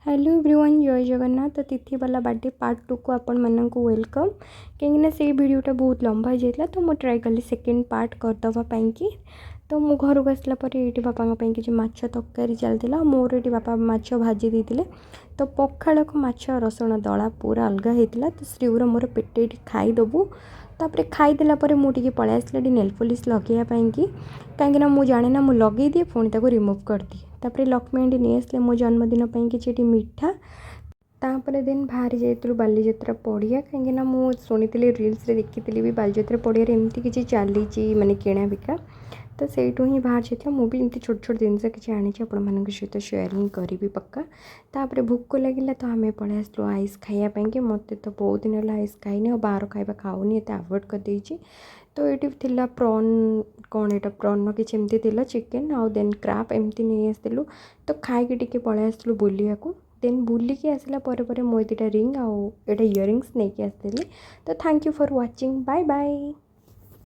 Hello everyone जय जगन्नाथ। तो तिथि वाला बर्थडे पार्ट 2 को आपण मानक वेलकम। कहीं से भिडटा बहुत लंबा हो जाता तो मुझे ट्राए कली सेकेंड पार्ट करदेवाई कि तो मु घर को आसला ये बापा किसी माछ तरकारी चलता मोर ये बापा माछ भाजी देते तो पखाड़ को माछ रसुण दला पूरा अलग होता तो श्रीवर मोर पेटे खाईदेबू तापर खाईदेला मुझे पलि आसला नेल पॉलिश लगेवाई कि कहीं मुझे जाने ना मुझे लगे दिए पुणी रिमूव कर दिए तापर लक्ष्मी आंटी नहीं आसले मो जन्मदिन कि मिठा तापर देन बाहरी जाइलु बालीजात्रा पड़िया कहीं मुझे शुणी रिल्स देखी भी बालीजात्रा पड़िया एमती किसी चली माने किणा बिका तो सहीठू ही बाहर जाता मुझे एमती छोट छोट जिनस किसी आनी आपण सहित शेयरिंग करी पक्का। तापर भोक लगे तो आम पलि आसलु आइस खायापाई कि मत तो बहुत दिन है आइस खाई बाहर खाଇବା खाऊनी एत आभोड करदे तो ये प्रॉन कौन एटा प्रॉन किसी एमती चिकेन आउ देन क्राप एमती नहीं आसलु तो खाई टी पलि आसलु बुलिया देन बुलिकी आसला मो दुटा रिंग आउ एटा इयरिंग्स नहीं आसली तो thank you for watching bye bye.